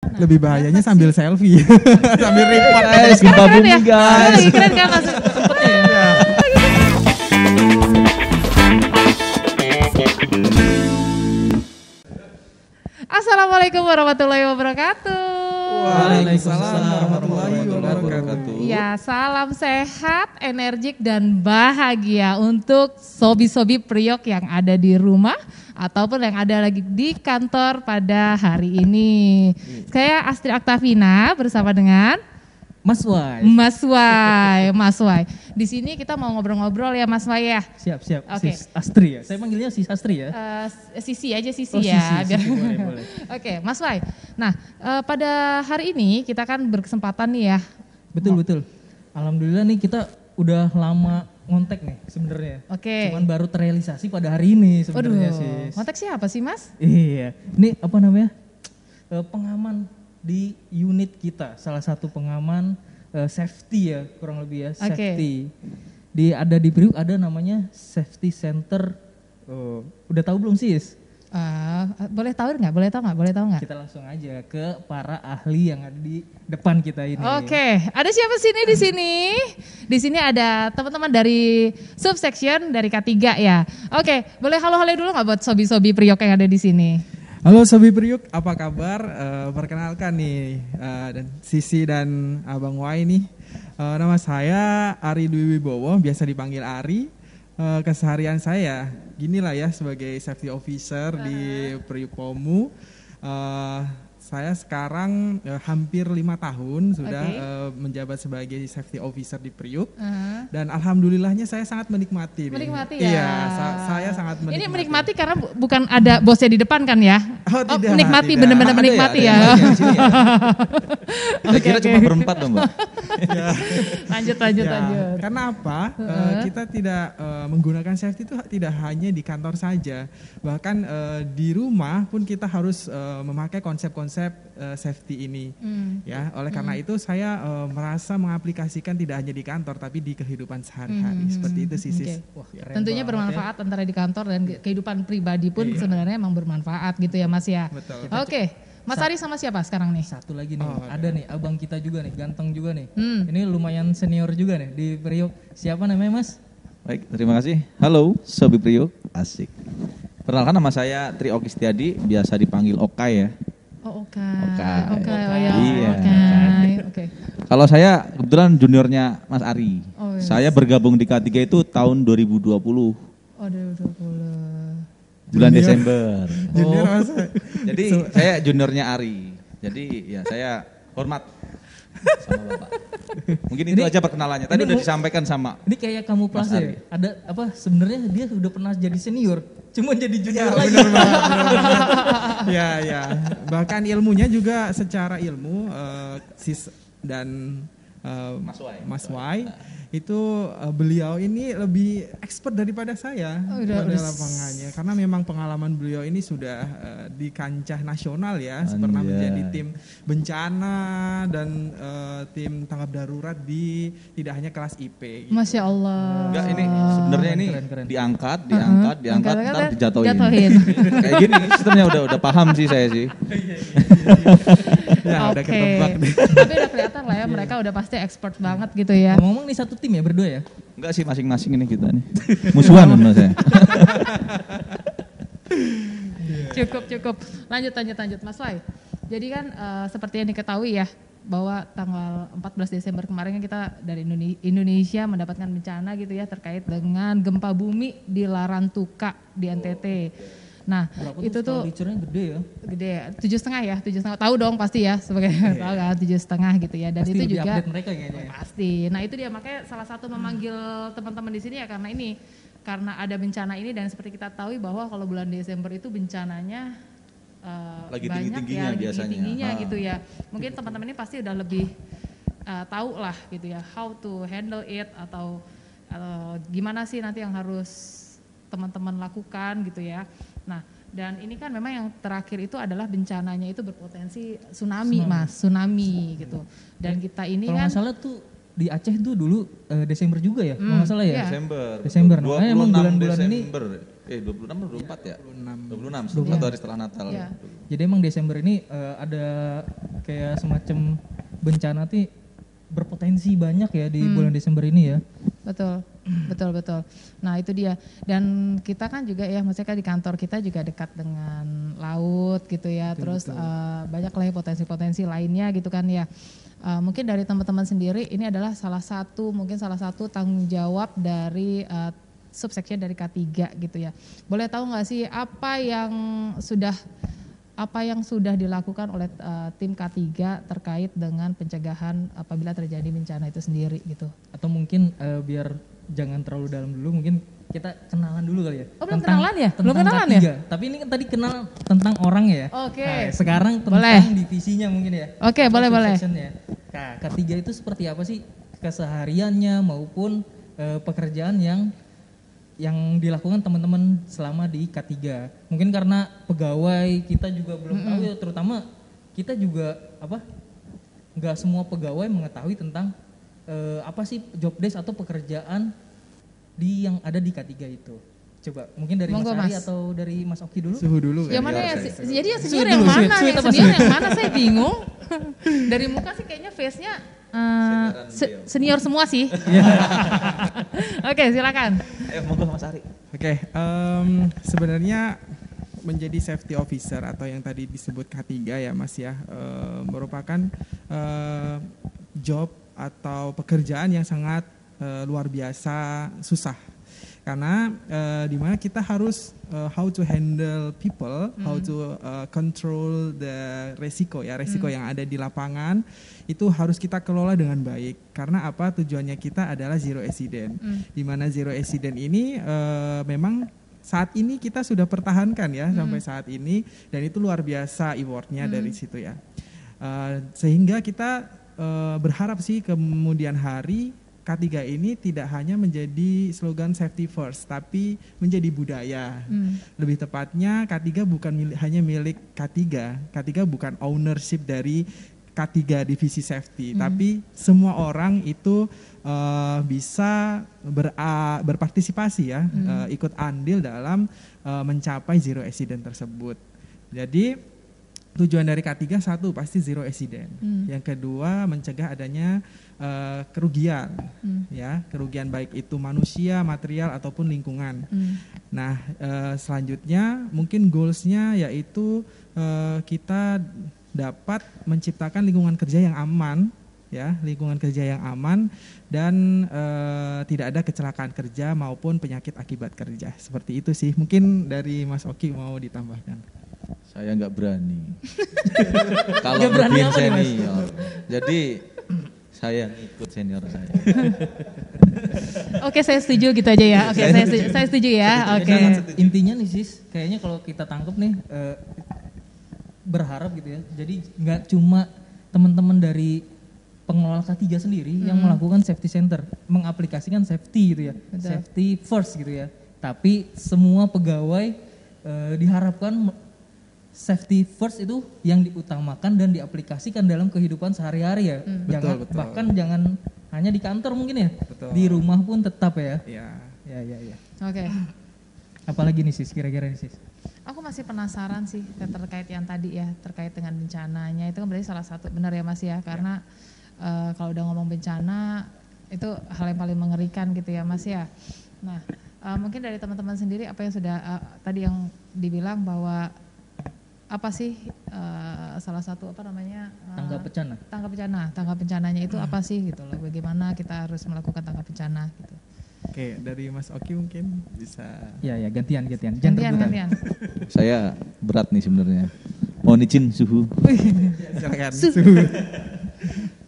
Lebih bahayanya sambil selfie. Sambil report. Guys, gempa bumi guys. Keren kan sempetnya ya. Assalamualaikum warahmatullahi wabarakatuh. Waalaikumsalam warahmatullahi wabarakatuh. Ya, salam sehat, energik dan bahagia untuk sobi-sobi Priok yang ada di rumah ataupun yang ada lagi di kantor pada hari ini. Saya Astri Aktavina bersama dengan Mas Wai. Mas Wai. Di sini kita mau ngobrol-ngobrol ya Mas Wai ya. Siap. Oke. Sis Astri ya. Saya panggilnya Sis Astri ya. Sisi aja Oh, ya. Sisi, boleh. Oke, Mas Wai. Nah, pada hari ini kita kan berkesempatan nih ya. Betul. Alhamdulillah nih kita udah lama ngontek nih sebenarnya. Oke. Cuman baru terrealisasi pada hari ini sebenarnya Sis. Kontak siapa sih Mas? Iya. Ini apa namanya? Pengaman di unit kita, salah satu pengaman safety ya, kurang lebih ya, safety. Ada di Priuk ada namanya Safety Center. Udah tahu belum Sis? Boleh tahu nggak? Kita langsung aja ke para ahli yang ada di depan kita ini. Oke, ada siapa sini di sini? Di sini ada teman-teman dari subsection dari K3 ya. Oke, boleh halo-halo dulu nggak buat sobi-sobi Priok yang ada di sini? Halo Sobi Priuk, apa kabar? Perkenalkan nih, Sisi dan Abang Wai nih. Nama saya Ari Dwi Wibowo, biasa dipanggil Ari. Keseharian saya, ginilah ya sebagai safety officer di Priuk Pomu. Saya sekarang hampir 5 tahun sudah menjabat sebagai safety officer di Priuk. Dan alhamdulillahnya saya sangat menikmati. Menikmati ya? Iya, saya sangat menikmati. Ini menikmati karena bukan ada bosnya di depan kan ya? Oh, tidak, menikmati, tidak. benar-benar menikmati ya. Kita kira cuma berempat loh Mbak. Lanjut. Karena apa? Kita tidak menggunakan safety itu tidak hanya di kantor saja, bahkan di rumah pun kita harus memakai konsep-konsep safety ini. Ya, oleh karena itu saya merasa mengaplikasikan tidak hanya di kantor tapi di kehidupan sehari-hari. Seperti itu sih Sis. Wah, tentunya bermanfaat antara di kantor dan kehidupan pribadi pun sebenarnya emang bermanfaat gitu ya Mas ya. Betul. Oke, Mas Ari sama siapa sekarang nih? Satu lagi nih, ada nih abang kita juga nih, ganteng juga nih. Ini lumayan senior juga nih di Priok. Siapa namanya Mas? Baik, terima kasih. Halo, Sobi Priuk, asik. Perkenalkan nama saya Tri Oki Setiadi, biasa dipanggil Okai ya. Oke. Iya. Oke. Kalau saya kebetulan juniornya Mas Ari. Oh, yes. Saya bergabung di K3 itu tahun 2020. Oh, 2020. Bulan Desember. Junior masa? Jadi saya juniornya Ari. Jadi ya saya hormat sama Bapak. Mungkin itu aja perkenalannya. Tadi udah disampaikan sama. Ini kayak kamu Mas ya. Ari. Ada apa sebenarnya dia udah pernah jadi senior, cuma jadi junior lagi. Benar banget. Ya. Bahkan ilmunya juga secara ilmu Sis dan Mas Wai itu beliau ini lebih expert daripada saya pada lapangannya karena memang pengalaman beliau ini sudah di kancah nasional ya, pernah menjadi tim bencana dan tim tanggap darurat di tidak hanya kelas IP gitu. Masya Allah. Enggak, ini sebenarnya ini Keren. diangkat, ntar dijatuhin. Jatuhin. Kayak gini sistemnya udah paham sih saya sih. Ya, udah ketebak deh. Tapi udah kelihatan lah ya mereka udah pasti expert banget gitu ya. Ngomong nih satu tim ya berdua ya? Enggak sih, masing-masing ini kita nih. Musuhan menurut saya. Cukup. Lanjut Mas Wai. Jadi kan seperti yang diketahui ya bahwa tanggal 14 Desember kemarin kan kita dari Indonesia mendapatkan bencana gitu ya terkait dengan gempa bumi di Larantuka di NTT. Nah, Berapa itu tuh gede ya? gede 7,5 tahu dong pasti ya sebagai tahu kan 7,5 gitu ya dan Pasti itu lebih juga update mereka kayaknya ya. pasti. Nah itu dia makanya salah satu memanggil teman-teman di sini ya karena ada bencana ini dan seperti kita tahu bahwa kalau bulan Desember itu bencananya Lagi banyak tinggi-tingginya biasanya. tingginya gitu ya. Mungkin teman-teman ini pasti udah lebih tahu lah gitu ya how to handle it atau gimana sih nanti yang harus teman-teman lakukan gitu ya. Nah, dan ini kan memang yang terakhir itu adalah bencananya itu berpotensi tsunami. Gitu. Dan kita ini Kalau kan nggak salah tuh di Aceh tuh dulu Desember juga ya, kalau nggak salah ya. Iya. Desember. Desember. 26 Makanya emang bulan-bulan ini Desember. 26 atau 24 ya? 26. 26, satu hari setelah Natal. Iya. Jadi emang Desember ini ada kayak semacam bencana tuh berpotensi banyak ya di bulan Desember ini ya. Betul. Nah itu dia. Dan kita kan juga ya, maksudnya kan di kantor kita juga dekat dengan laut gitu ya. Terus banyak lah ya potensi-potensi lainnya gitu kan ya. Mungkin dari teman-teman sendiri ini adalah salah satu tanggung jawab dari subsection dari K3 gitu ya. Boleh tahu nggak sih apa yang sudah dilakukan oleh tim K3 terkait dengan pencegahan apabila terjadi bencana itu sendiri gitu? Atau mungkin biar jangan terlalu dalam dulu, mungkin kita kenalan dulu kali ya. Oh belum kenalan ya? Belum kenalan K3. ya? Tapi ini kan tadi kenal tentang orang ya. Oke. Nah, sekarang tentang divisinya mungkin ya. Oke, boleh. Subsectionnya. Nah, K3 itu seperti apa sih kesehariannya maupun pekerjaan yang dilakukan teman-teman selama di K3. Mungkin karena pegawai kita juga belum tahu ya, terutama kita juga nggak semua pegawai mengetahui tentang apa sih job desk atau pekerjaan yang ada di K3 itu. Coba mungkin dari Monggo, Mas Ari Mas. atau dari Mas Oki dulu. Suhu dulu kan. Yang mana ya? Jadi yang senior Sweet yang dulu, mana? sweet Yang apa senior sweet? yang mana saya bingung. Dari muka sih kayaknya face-nya senior semua sih. Oke, silakan. Ayo monggo Mas Ari. Oke, sebenarnya menjadi safety officer atau yang tadi disebut K3 ya Mas ya, merupakan job atau pekerjaan yang sangat luar biasa susah. Karena dimana kita harus how to handle people, how to control the resiko yang ada di lapangan itu harus kita kelola dengan baik. Karena apa? Tujuannya kita adalah zero accident. Dimana zero accident ini memang saat ini kita sudah pertahankan ya sampai saat ini, dan itu luar biasa award-nya dari situ ya. Sehingga kita berharap sih kemudian hari K3 ini tidak hanya menjadi slogan safety first, tapi menjadi budaya. Lebih tepatnya K3 bukan hanya milik K3. K3 bukan ownership dari K3 divisi safety, tapi semua orang itu bisa berpartisipasi ya, ikut andil dalam mencapai zero accident tersebut. Jadi tujuan dari K3 satu pasti zero accident. Yang kedua mencegah adanya kerugian, ya kerugian baik itu manusia, material ataupun lingkungan. Nah selanjutnya mungkin goalsnya yaitu kita dapat menciptakan lingkungan kerja yang aman, ya lingkungan kerja yang aman dan tidak ada kecelakaan kerja maupun penyakit akibat kerja. Seperti itu sih. Mungkin dari Mas Oki mau ditambahkan. Saya nggak berani. Kalau Nggak berani lebih apa nih, Mas? senior. Jadi saya ngikut senior saya. Oke, saya setuju gitu aja ya. Oke, saya setuju ya. Oke. Intinya nih sis, kayaknya kalau kita tangkap nih berharap gitu ya. Jadi nggak cuma teman-teman dari pengelola K3 sendiri yang melakukan safety center, mengaplikasikan safety gitu ya. Betul. Safety first gitu ya. Tapi semua pegawai diharapkan safety first itu yang diutamakan dan diaplikasikan dalam kehidupan sehari-hari ya. Jangan Betul. bahkan jangan hanya di kantor mungkin ya. Betul. Di rumah pun tetap ya. Ya. Ya. Oke. Apalagi nih sis, kira-kira nih sis. Aku masih penasaran sih terkait yang tadi ya, terkait dengan bencananya. Itu kan berarti salah satu, benar ya Mas ya, karena kalau udah ngomong bencana itu hal yang paling mengerikan gitu ya Mas ya. Nah mungkin dari teman-teman sendiri apa yang sudah tadi yang dibilang bahwa apa sih salah satu apa namanya tangga bencananya itu apa sih gitu loh, bagaimana kita harus melakukan tangga bencana gitu. Oke, dari Mas Oki mungkin bisa. Ya gantian. Gantian. Saya berat nih sebenarnya. Mohon izin suhu. Silakan.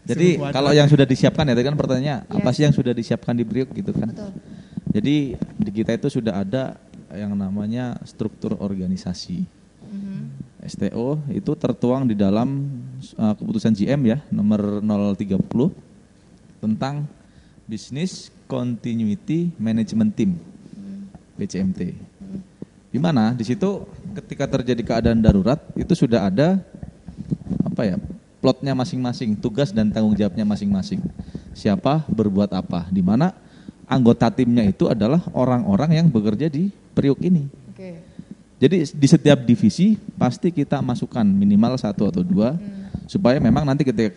Jadi kalau yang sudah disiapkan ya, tadi kan pertanyaannya Yes. apa sih yang sudah disiapkan di Priok gitu kan? Betul. Jadi di kita itu sudah ada yang namanya struktur organisasi. STO itu tertuang di dalam keputusan GM ya nomor 030 tentang Business Continuity Management Team, BCMT. Di mana di situ ketika terjadi keadaan darurat itu sudah ada plotnya masing-masing, tugas dan tanggung jawabnya masing-masing. Siapa berbuat apa, di mana anggota timnya itu adalah orang-orang yang bekerja di Priuk ini. Oke. Jadi di setiap divisi pasti kita masukkan minimal 1 atau 2 supaya memang nanti ketika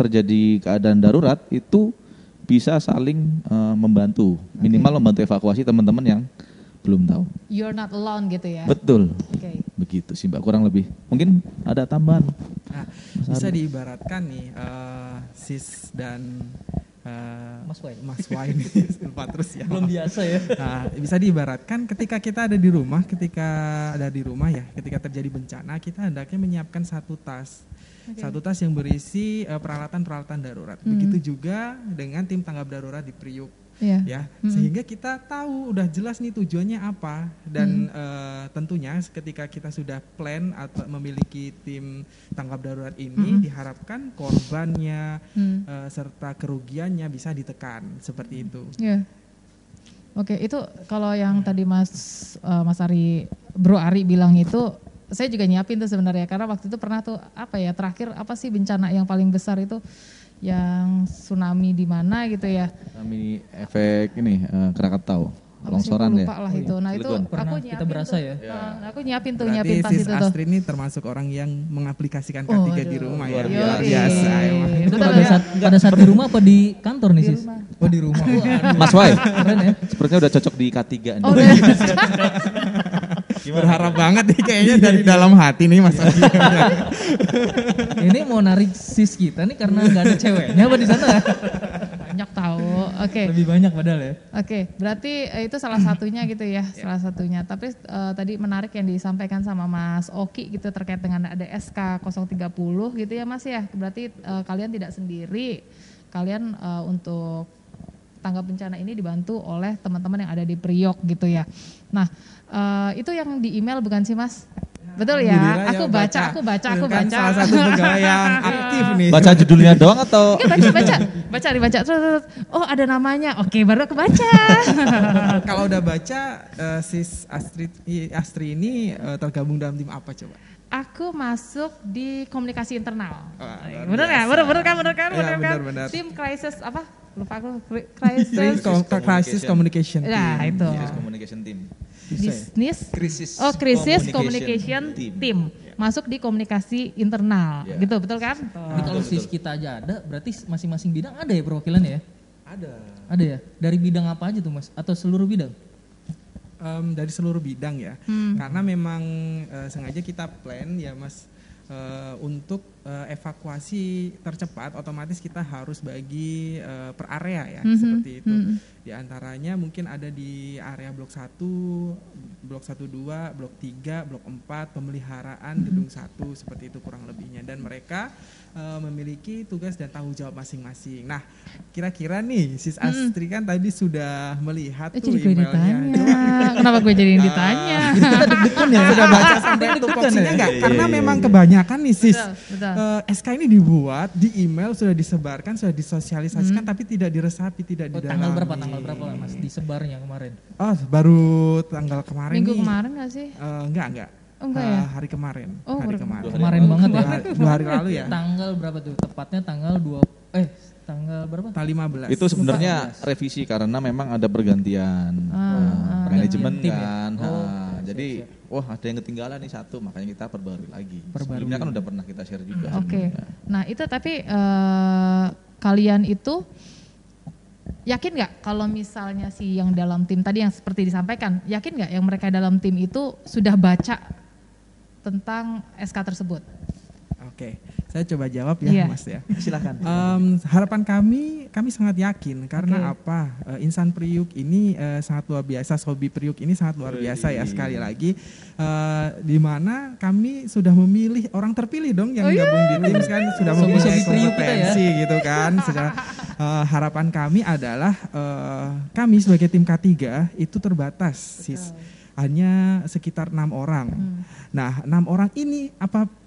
terjadi keadaan darurat itu bisa saling membantu, minimal membantu evakuasi teman-teman yang belum tahu. You're not alone gitu ya. Betul. Oke. Begitu sih Mbak, kurang lebih. Mungkin ada tambahan. Nah, bisa diibaratkan nih Sis dan Mas Wai. Mas Wai nih, lupa terus ya. Belum biasa ya. Nah, bisa diibaratkan ketika kita ada di rumah, ketika terjadi bencana, kita hendaknya menyiapkan satu tas. Satu tas yang berisi peralatan-peralatan darurat. Begitu juga dengan tim tanggap darurat di Priuk. Ya, sehingga kita tahu udah jelas nih tujuannya apa dan tentunya ketika kita sudah plan atau memiliki tim tanggap darurat ini diharapkan korbannya serta kerugiannya bisa ditekan seperti itu. Oke, itu kalau yang tadi Mas Bro Ari bilang itu saya juga nyiapin tuh sebenarnya karena waktu itu pernah tuh terakhir apa sih bencana yang paling besar itu yang tsunami di mana gitu ya. Tsunami efek ini Krakatau, longsoran ya. Lupa lah itu. Nah itu aku nyiapin kita berasa tuh. ya. Aku nyiapin tuh, Berarti nyiapin tas Sis itu tuh. Astrid ini termasuk orang yang mengaplikasikan K3 di rumah ya. Luar Biasa emang. Itu pada saat di rumah apa di kantor nih Sis? Oh di rumah. Mas Wai, Keren ya. sepertinya udah cocok di K3 nih. Berharap banget nih kayaknya dari dalam hati nih Mas Adi. Ini mau narik Sis kita nih karena nggak ada ceweknya apa di sana? Banyak tahu. Oke. Lebih banyak padahal ya. Oke, berarti itu salah satunya gitu ya, salah satunya. Tapi tadi menarik yang disampaikan sama Mas Oki gitu terkait dengan ada SK 030 gitu ya Mas ya. Berarti kalian tidak sendiri. Kalian untuk tanggap bencana ini dibantu oleh teman-teman yang ada di Priok gitu ya. Nah, itu yang di email bukan sih Mas? Betul ya, aku baca. Kan salah satu pegawai yang aktif nih. Baca judulnya doang atau? Dibaca terus. Oh ada namanya, oke baru kebaca. Kalau udah baca, Sis Astri ini tergabung dalam tim apa coba? Aku masuk di komunikasi internal. Benar Bener kan? Benar. Tim crisis apa? Lupa aku. Crisis Communication Team. Nah itu. Crisis Communication Team. Krisis Communication Team. Masuk di komunikasi internal, gitu betul kan? Ini kalau Sis kita aja ada, berarti masing-masing bidang ada ya perwakilannya ya? Ada ya? Dari bidang apa aja tuh Mas? Atau seluruh bidang? Dari seluruh bidang ya, karena memang sengaja kita plan ya Mas untuk evakuasi tercepat, otomatis kita harus bagi per area ya, seperti itu. Di antaranya mungkin ada di area blok 1, blok 1-2, blok 3, blok 4, pemeliharaan gedung 1 seperti itu kurang lebihnya, dan mereka memiliki tugas dan tanggung jawab masing-masing. Nah, kira-kira nih Sis Astri kan tadi sudah melihat tuh emailnya. Kenapa gue jadi yang ditanya? Deg-degan ya, sudah baca sampai tupoksinya enggak? Karena memang kebanyakan nih Sis, SK ini dibuat, di email sudah disebarkan, sudah disosialisasikan, tapi tidak diresapi, tidak didalami. Tanggal berapa Mas disebarnya kemarin? Oh, baru tanggal kemarin. Minggu nih. Kemarin nggak sih? Enggak. Enggak ya? Hari kemarin. Oh, hari kemarin. Kemarin banget ya. 2 hari lalu ya. Tanggal berapa tuh? Tepatnya tanggal berapa? Tanggal 15. Itu sebenarnya revisi karena memang ada pergantian manajemen kan. Jadi ada yang ketinggalan nih satu, makanya kita perbarui lagi. Sebelumnya kan udah pernah kita share juga. Oke. Nah itu tapi kalian itu yakin nggak kalau misalnya si yang dalam tim tadi yang seperti disampaikan, yakin nggak yang mereka dalam tim itu sudah baca tentang SK tersebut? Oke, saya coba jawab ya Mas ya. Silakan. Harapan kami sangat yakin karena apa? Insan Priuk ini sangat luar biasa, Sobi Priuk ini sangat luar biasa ya sekali lagi. Di mana kami sudah memilih orang terpilih dong yang gabung di tim kan sudah mempunyai kompetensi gitu kan. Harapan kami adalah kami sebagai tim K3 itu terbatas Sis. Hanya sekitar 6 orang. Nah 6 orang ini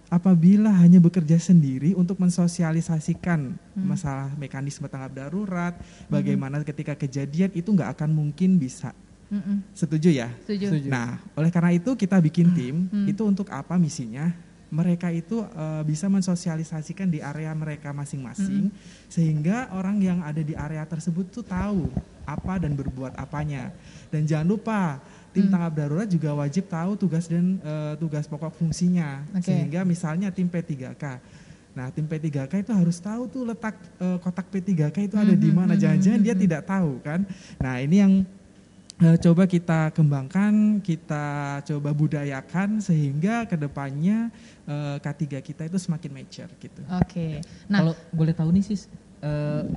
apabila hanya bekerja sendiri untuk mensosialisasikan masalah mekanisme tanggap darurat, bagaimana ketika kejadian itu nggak akan mungkin bisa. Setuju ya? Setuju. Nah, oleh karena itu kita bikin tim, itu untuk apa misinya? mereka itu bisa mensosialisasikan di area mereka masing-masing, sehingga orang yang ada di area tersebut tuh tahu apa dan berbuat apanya. Dan jangan lupa tim tanggap darurat juga wajib tahu tugas dan tugas pokok fungsinya. Sehingga misalnya tim P3K. Nah, tim P3K itu harus tahu tuh letak kotak P3K itu ada di mana. Jangan-jangan dia tidak tahu kan. Nah, ini yang coba kita kembangkan, kita coba budayakan sehingga kedepannya K3 kita itu semakin mature gitu. Oke. Nah, kalau boleh tahu nih Sis,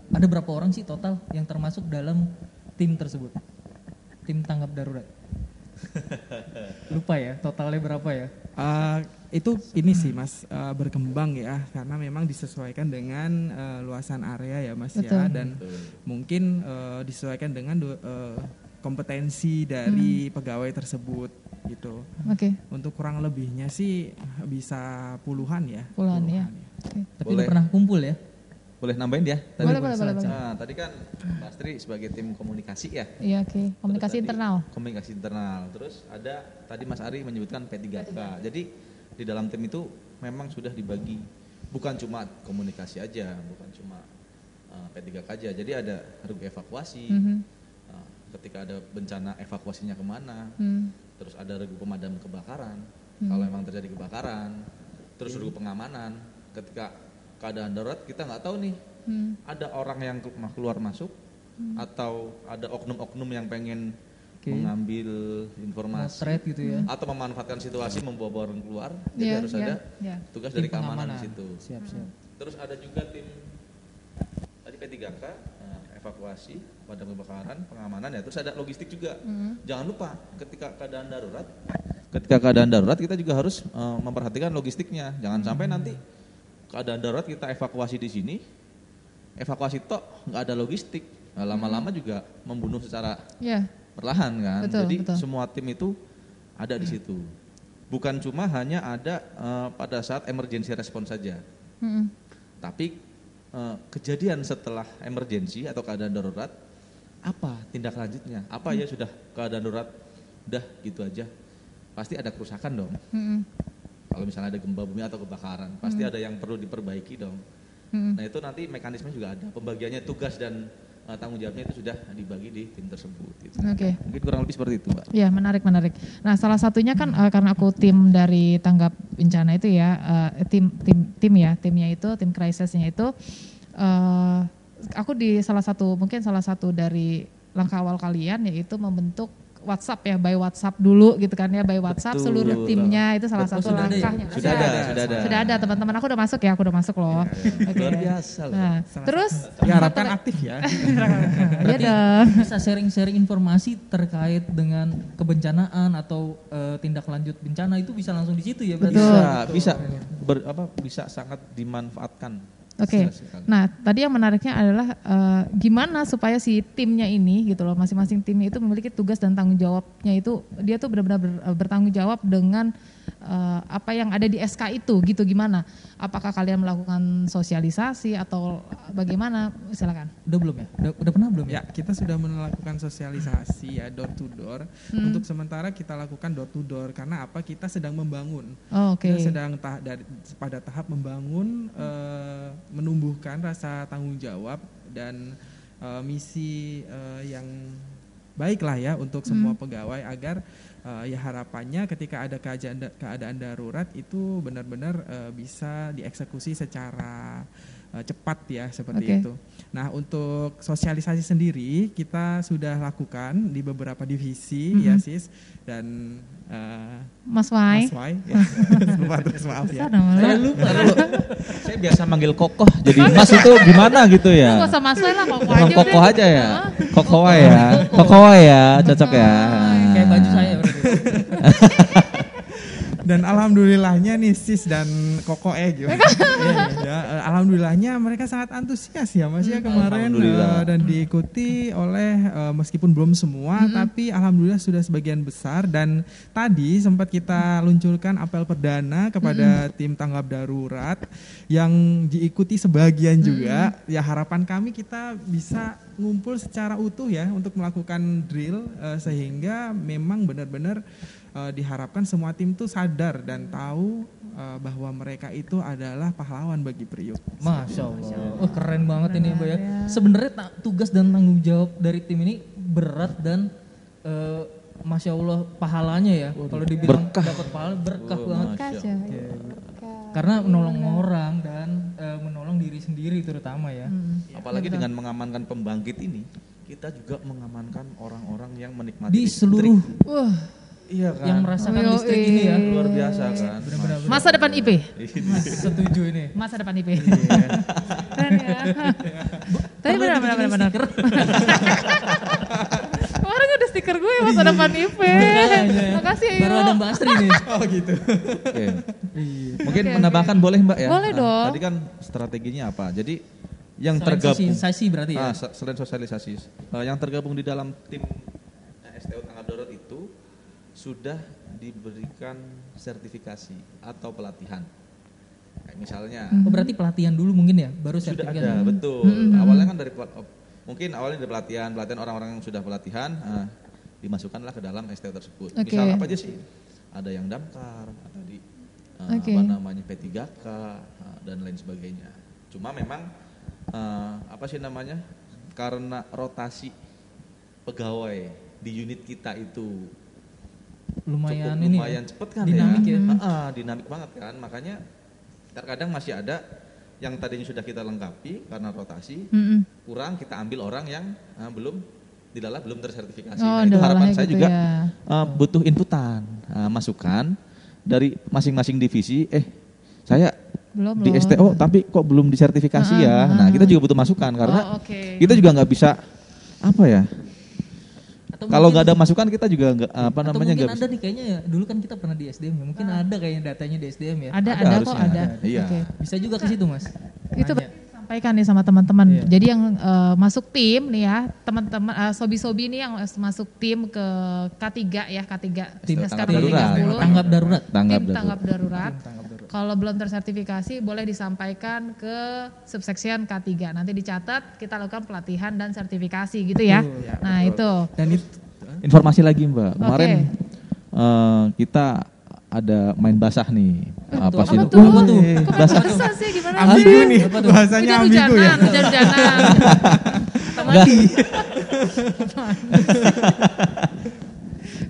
ada berapa orang sih total yang termasuk dalam tim tersebut? Tim tanggap darurat. Lupa ya, totalnya berapa ya? Itu ini sih Mas, berkembang ya, karena memang disesuaikan dengan luasan area ya Mas. Betul. Ya, dan mungkin disesuaikan dengan kompetensi dari pegawai tersebut gitu. Untuk kurang lebihnya sih bisa puluhan ya. Puluhan ya. Tapi udah pernah kumpul ya? Boleh nambahin ya? Boleh. Nah, tadi kan Mbak Astri sebagai tim komunikasi ya? Iya, komunikasi internal. Komunikasi internal. Terus ada tadi Mas Ari menyebutkan P3K. Jadi di dalam tim itu memang sudah dibagi, bukan cuma komunikasi aja, bukan cuma P3K aja. Jadi ada regu evakuasi. Ketika ada bencana evakuasinya kemana, terus ada regu pemadam kebakaran, kalau memang terjadi kebakaran, terus regu pengamanan, ketika keadaan darurat kita nggak tahu nih, ada orang yang keluar masuk, atau ada oknum-oknum yang pengen mengambil informasi, gitu ya, atau memanfaatkan situasi membawa orang keluar, jadi harus ada tugas dari keamanan di situ. Siap. Terus ada juga tim tadi P3K, evakuasi, padam kebakaran, pengamanan ya. Terus ada logistik juga. Jangan lupa ketika keadaan darurat kita juga harus memperhatikan logistiknya. Jangan sampai nanti keadaan darurat kita evakuasi di sini, evakuasi tok nggak ada logistik. Nah, lama-lama juga membunuh secara perlahan kan. Jadi semua tim itu ada di situ. Bukan cuma hanya ada pada saat emergency response saja. Tapi kejadian setelah emergensi atau keadaan darurat, apa tindak lanjutnya? Apa ya sudah keadaan darurat, udah gitu aja, pasti ada kerusakan dong. Kalau misalnya ada gempa bumi atau kebakaran, pasti ada yang perlu diperbaiki dong. Nah itu nanti mekanisme juga ada, pembagiannya tugas dan tanggung jawabnya itu sudah dibagi di tim tersebut. Gitu. Mungkin kurang lebih seperti itu, Mbak. Ya, menarik. Nah, salah satunya kan karena aku tim dari tanggap bencana itu ya, timnya itu, tim krisisnya itu, aku di salah satu dari langkah awal kalian yaitu membentuk WhatsApp ya, by WhatsApp dulu gitu kan ya, by WhatsApp seluruh timnya itu salah satu langkahnya. Sudah ada teman-teman, aku udah masuk loh. Luar biasa loh. Nah, terus diharapkan aktif ya. Iya dong. Bisa sharing informasi terkait dengan kebencanaan atau tindak lanjut bencana itu bisa langsung di situ ya berarti. Bisa sangat dimanfaatkan. Nah tadi yang menariknya adalah gimana supaya si timnya ini gitu loh, masing-masing timnya itu memiliki tugas dan tanggung jawabnya itu, dia tuh benar-benar bertanggung jawab dengan apa yang ada di SK itu gitu, gimana? Apakah kalian melakukan sosialisasi atau bagaimana? Silakan. Udah belum ya? Udah pernah belum ya? Ya, kita sudah melakukan sosialisasi ya, door to door. Untuk sementara kita lakukan door to door karena apa? Kita sedang membangun. Kita sedang pada tahap membangun, menumbuhkan rasa tanggung jawab dan misi yang baik lah ya untuk semua pegawai agar ya harapannya ketika ada keadaan darurat itu benar-benar bisa dieksekusi secara cepat ya seperti itu. Nah untuk sosialisasi sendiri kita sudah lakukan di beberapa divisi ya Sis, dan Mas Wai ya. Maaf ya. Saya lupa. Saya biasa manggil Kokoh, jadi Mas itu gimana gitu ya. Nggak usah Mas Wai lah, Kokoh aja ya. Kokoh ya, cocok ya. Kayak baju saya berarti. Dan alhamdulillahnya nih Sis dan Koko gitu. Ya, alhamdulillahnya mereka sangat antusias ya Mas ya kemarin dan diikuti oleh meskipun belum semua tapi alhamdulillah sudah sebagian besar, dan tadi sempat kita luncurkan apel perdana kepada tim tanggap darurat yang diikuti sebagian juga. Ya harapan kami kita bisa ngumpul secara utuh ya untuk melakukan drill sehingga memang benar-benar diharapkan semua tim tuh sadar dan tahu bahwa mereka itu adalah pahlawan bagi Priuk. Masya Allah. Oh, keren banget ini Mbak ya. Sebenarnya tugas dan tanggung jawab dari tim ini berat dan Masya Allah pahalanya ya. Kalau dibilang dapat pahala berkah banget. Karena menolong orang dan menolong diri sendiri terutama ya. Apalagi dengan mengamankan pembangkit ini, kita juga mengamankan orang-orang yang menikmati di seluruh iya kan? Yang merasakan listrik ini ya. Luar biasa kan. Benar-benar. Masa depan IP. Setuju ini. Masa depan IP. Keren ya. Tapi benar. Kemarin ada stiker gue masa depan IP. Makasih ya. Baru ada Mbak Astri nih. Oh gitu. Oke. Mungkin menambahkan boleh Mbak ya? Boleh dong. Tadi kan strateginya apa? Jadi yang tergabung. Sosialisasi berarti ya? Selain sosialisasi. Yang tergabung di dalam tim STO Tanggap Darurat itu sudah diberikan sertifikasi atau pelatihan. Kayak misalnya. Berarti pelatihan dulu mungkin ya? Baru Sudah sertifikasi. ada, betul. Awalnya kan dari pelatihan orang-orang yang sudah pelatihan dimasukkanlah ke dalam STO tersebut. Misal apa aja sih? Ada yang damkar, ada di P3K dan lain sebagainya. Cuma memang karena rotasi pegawai di unit kita itu lumayan cepet kan dinamik ya. Dinamik banget kan, makanya terkadang masih ada yang tadinya sudah kita lengkapi karena rotasi kurang, kita ambil orang yang belum tersertifikasi. Itu harapan saya gitu juga ya. butuh inputan, masukan dari masing-masing divisi. Saya belum di STO tapi kok belum disertifikasi ya. Nah, kita juga butuh masukan karena kita juga nggak bisa kalau nggak ada masukan kita juga nggak mungkin ada nih kayaknya ya. Dulu kan kita pernah di SDM ya. Mungkin ada kayaknya datanya di SDM ya. Ada kok ada. Iya. Bisa juga ke situ Mas. Itu sampaikan nih sama teman-teman. Jadi yang masuk tim nih ya, teman-teman sobi-sobi nih yang masuk tim ke K3 ya, K3 tim tanggap darurat. Tim tanggap darurat. Kalau belum tersertifikasi boleh disampaikan ke subsection K3. Nanti dicatat, kita lakukan pelatihan dan sertifikasi gitu ya. Nah, itu. Dan informasi lagi Mbak. Kemarin kita ada main basah nih. Apa sih itu? Apa tuh? Basah sih gimana sih? Ambigu nih. Bahasanya ambigu ya. Hujan-hujanan.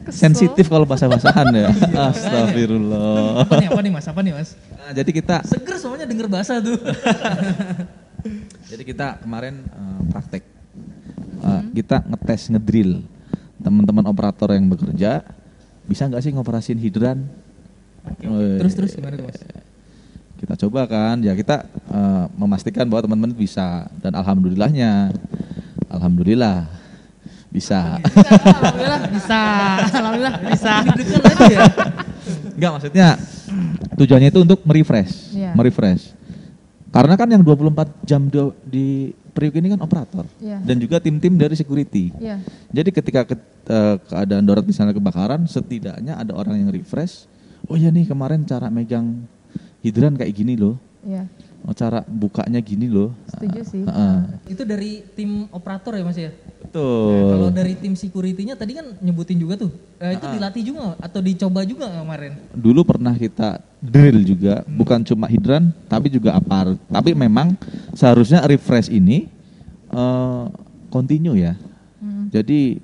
Sensitif kalau bahasa-basahan ya. Astagfirullah. Apa nih Mas? Nah, jadi kita seger soalnya denger bahasa tuh. Jadi kita kemarin praktek. Kita ngetes ngedrill teman-teman operator yang bekerja, bisa nggak sih ngoperasin hidran? Terus gimana tuh Mas? Kita coba kan, ya kita memastikan bahwa teman-teman bisa, dan alhamdulillah bisa. Alhamdulillah bisa. Enggak, maksudnya tujuannya itu untuk merefresh. Karena kan yang 24 jam di Priuk ini kan operator dan juga tim-tim dari security. Jadi ketika keadaan darurat misalnya kebakaran, setidaknya ada orang yang refresh. Oh ya nih, kemarin cara megang hidran kayak gini loh. Cara bukanya gini loh. Setuju sih. Itu dari tim operator ya Mas ya? Betul. Kalau dari tim security-nya tadi kan nyebutin juga tuh. Itu dilatih juga atau dicoba juga kemarin? Dulu pernah kita drill juga, bukan cuma hidran tapi juga apar. Tapi memang seharusnya refresh ini continue ya. Jadi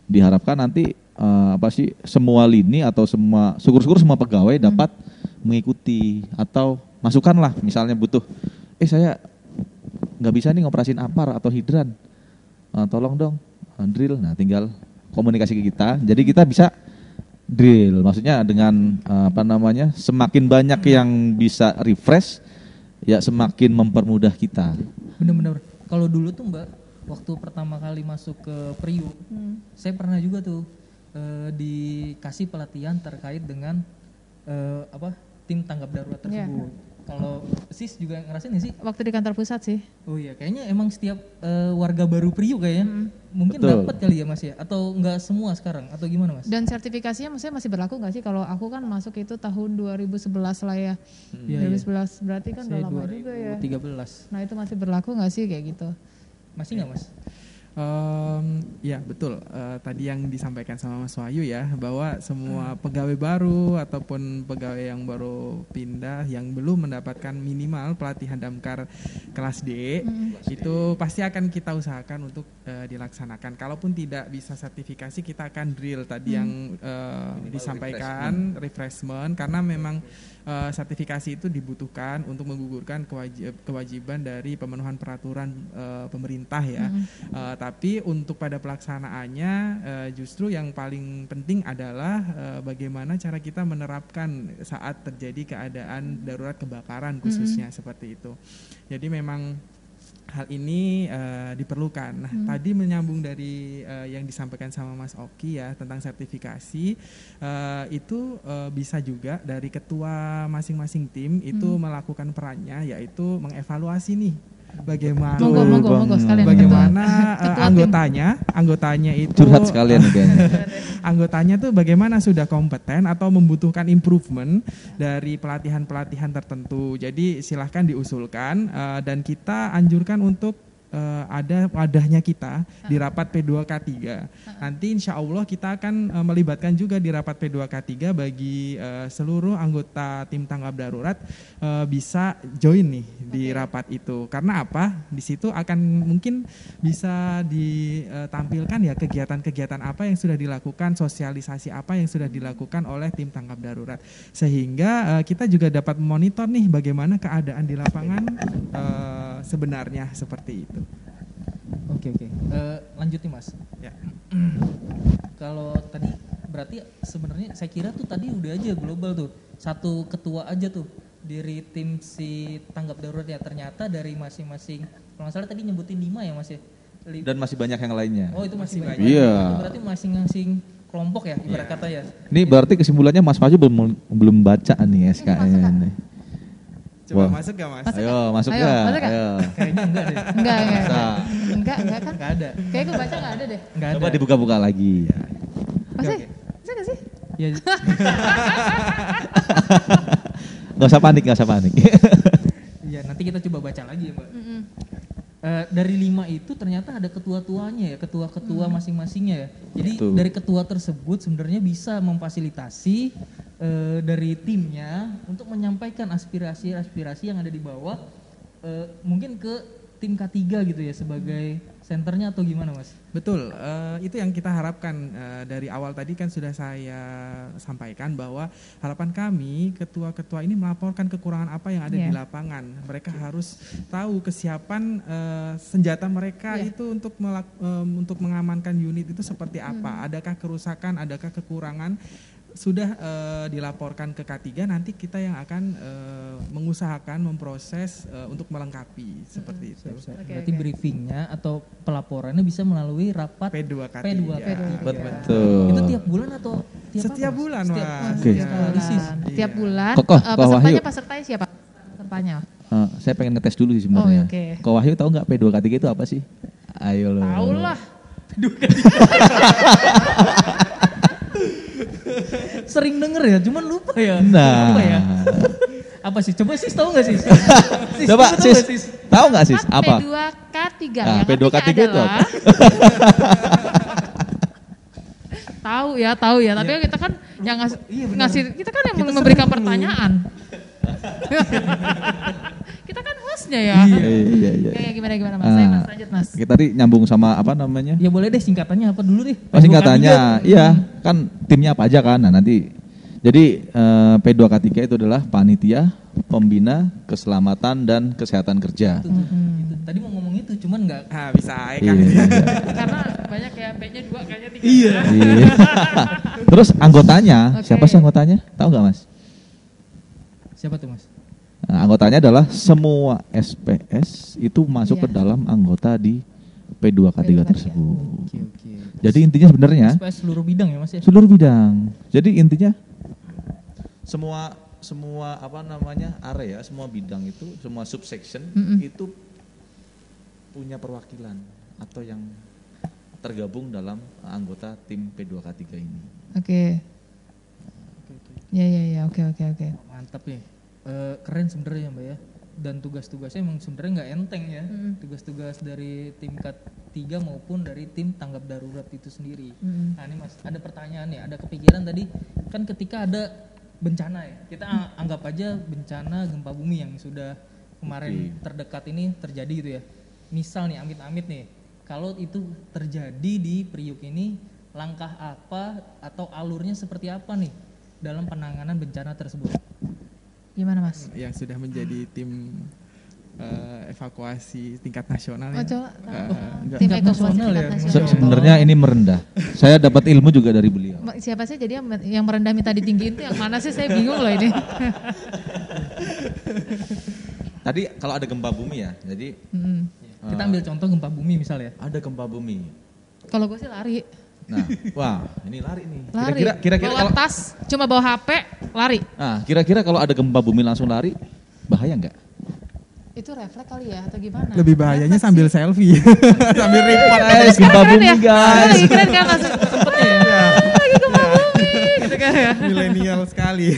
diharapkan nanti semua lini atau syukur-syukur semua pegawai dapat mengikuti atau masukkanlah, misalnya butuh saya nggak bisa nih ngoperasin apar atau hidran, tolong dong drill. Nah, tinggal komunikasi ke kita, jadi kita bisa drill, maksudnya dengan semakin banyak yang bisa refresh ya semakin mempermudah kita. Bener-bener. Kalau dulu tuh Mbak, waktu pertama kali masuk ke Priuk, saya pernah juga tuh dikasih pelatihan terkait dengan tim tanggap darurat tersebut. Kalau Sis juga ngerasain gak sih? Waktu di kantor pusat sih. Oh iya, kayaknya emang setiap warga baru Priuk kayaknya mungkin dapat kali ya Mas ya, atau enggak semua sekarang atau gimana Mas? Dan sertifikasinya maksudnya masih berlaku nggak sih? Kalau aku kan masuk itu tahun 2011 lah ya. 2011 berarti kan udah lama juga ya. 2013. Nah, itu masih berlaku nggak sih kayak gitu? Masih nggak Mas? Ya betul, tadi yang disampaikan sama Mas Wahyu ya, bahwa semua pegawai baru ataupun pegawai yang baru pindah yang belum mendapatkan minimal pelatihan damkar kelas D, itu pasti akan kita usahakan untuk dilaksanakan. Kalaupun tidak bisa sertifikasi, kita akan drill tadi yang disampaikan, refreshment, karena memang sertifikasi itu dibutuhkan untuk menggugurkan kewajiban dari pemenuhan peraturan pemerintah ya. Tapi untuk pada pelaksanaannya justru yang paling penting adalah bagaimana cara kita menerapkan saat terjadi keadaan darurat kebakaran khususnya seperti itu. Jadi memang hal ini diperlukan. Nah, tadi menyambung dari yang disampaikan sama Mas Oki ya tentang sertifikasi, itu bisa juga dari ketua masing-masing tim itu melakukan perannya, yaitu mengevaluasi nih bagaimana Monggo sekalian. bagaimana anggotanya itu Curhat sekalian kayaknya. anggotanya tuh bagaimana sudah kompeten atau membutuhkan improvement dari pelatihan-pelatihan tertentu. Jadi silahkan diusulkan dan kita anjurkan untuk ada wadahnya kita di rapat P2K3. Nanti insya Allah kita akan melibatkan juga di rapat P2K3 bagi seluruh anggota tim tanggap darurat bisa join nih di rapat itu. Karena apa? Di situ akan mungkin bisa ditampilkan ya kegiatan-kegiatan apa yang sudah dilakukan, sosialisasi apa yang sudah dilakukan oleh tim tanggap darurat. Sehingga kita juga dapat memonitor nih bagaimana keadaan di lapangan sebenarnya seperti itu. Oke. Lanjut nih Mas. Ya. Kalau tadi berarti sebenarnya saya kira tuh tadi udah aja global tuh. Satu ketua aja tuh dari tim si tanggap darurat ya, ternyata dari masing-masing, kalau nggak salah tadi nyebutin 5 ya Mas ya? Dan masih banyak yang lainnya. Oh itu masih banyak. Iya. Itu berarti masing-masing kelompok ya ibarat kata ya. Ini berarti kesimpulannya Mas Wahyu belum baca nih SK-nya ini. Coba Wah. masuk gak Mas? Ayo masuk Ayo, gak? masuk gak? Ayo. Kayaknya enggak deh. Enggak Masa? kan? Enggak ada. Kayaknya gue baca enggak ada deh. Enggak ada. Coba dibuka-buka lagi. Masa? Bisa gak sih? Ya, Gak usah panik. iya nanti kita coba baca lagi ya Mbak. Dari 5 itu ternyata ada ketua-tuanya ya, ketua-ketua masing-masingnya ya. Jadi Betul. dari ketua tersebut sebenarnya bisa memfasilitasi dari timnya untuk menyampaikan aspirasi-aspirasi yang ada di bawah, mungkin ke tim K3 gitu ya sebagai senternya atau gimana Mas? Betul, itu yang kita harapkan dari awal tadi kan sudah saya sampaikan bahwa harapan kami ketua-ketua ini melaporkan kekurangan apa yang ada di lapangan. Mereka harus tahu kesiapan senjata mereka itu untuk mengamankan unit itu seperti apa. Adakah kerusakan, adakah kekurangan. Sudah dilaporkan ke K3, nanti kita yang akan mengusahakan memproses untuk melengkapi seperti itu. Berarti briefingnya atau pelaporannya bisa melalui rapat P2K3. Betul. Itu tiap bulan atau setiap bulan Mas. Oke. Tiap bulan. Kokoh, Pesertanya Wahyu. pesertanya siapa? Pesertanya. Saya pengen ngetes dulu sih sebenarnya. Oh, oke. Ko Wahyu tahu nggak P2K3 itu apa sih? Ayo lo. Tahu lah. Sering denger ya, cuman lupa ya. Nah. Apa ya? Apa sih? Coba Sis tahu nggak Sis? Coba Sis, tahu nggak Sis? Apa? P2K3. Nah, yang P2K3 artinya itu apa? adalah- Tahu ya. Tapi kita kan yang ngasih kita kan yang memberikan pertanyaan. Kita kan hostnya ya. Iya. Kayak gimana Mas? Saya Mas lanjut Mas. Kita tadi nyambung sama apa namanya? Ya boleh deh singkatannya apa dulu deh. Oh, singkatannya, iya kan timnya apa aja kan. Nah nanti, jadi P2K3 itu adalah panitia pembina keselamatan dan kesehatan kerja. Itu. Tadi mau ngomong itu, cuman nggak. Bisa kan. Iya. Karena banyak ya P-nya 2 kayaknya 3. Iya. Iya. Terus anggotanya, Oke. siapa sih anggotanya? Tahu nggak Mas? Siapa tuh Mas? Nah, anggotanya adalah semua SPS itu masuk ke dalam anggota di P2K3 tersebut. Oke. Jadi intinya sebenarnya SPS seluruh bidang ya Mas ya? seluruh bidang. Jadi intinya semua apa namanya area, semua bidang itu, semua subsection itu punya perwakilan atau yang tergabung dalam anggota tim P2K3 ini. Oke. Ya. Oke. Mantap nih. Keren sebenarnya Mbak ya. dan tugas-tugasnya emang sebenarnya nggak enteng ya. Tugas-tugas dari tingkat 3 maupun dari tim tanggap darurat itu sendiri. Nah ini Mas, ada pertanyaan nih, ada kepikiran tadi kan ketika ada bencana ya, kita anggap aja bencana gempa bumi yang sudah kemarin terdekat ini terjadi gitu ya. Misal nih amit-amit nih, kalau itu terjadi di Priuk ini, langkah apa atau alurnya seperti apa nih dalam penanganan bencana tersebut? Gimana Mas? Yang sudah menjadi tim evakuasi tingkat nasional ya. Tim evakuasi tingkat nasional. Sebenarnya ini merendah. Saya dapat ilmu juga dari beliau. Siapa sih jadi yang merendah minta ditinggiin itu yang mana sih, saya bingung loh ini. Tadi kalau ada gempa bumi ya, jadi kita ambil contoh gempa bumi misalnya. ada gempa bumi. Kalau gue sih lari. Nah, wah ini lari nih. Lari. Kira-kira bawa kalau tas, cuma bawa HP, lari. Nah, kira-kira kalau ada gempa bumi langsung lari, bahaya nggak? Itu refleks kali ya atau gimana? Lebih bahayanya sambil selfie. Sambil report. Gempa bumi ya? guys. Lagi keren kan Mas? Lagi gempa bumi. Gitu kan ya. Milenial sekali.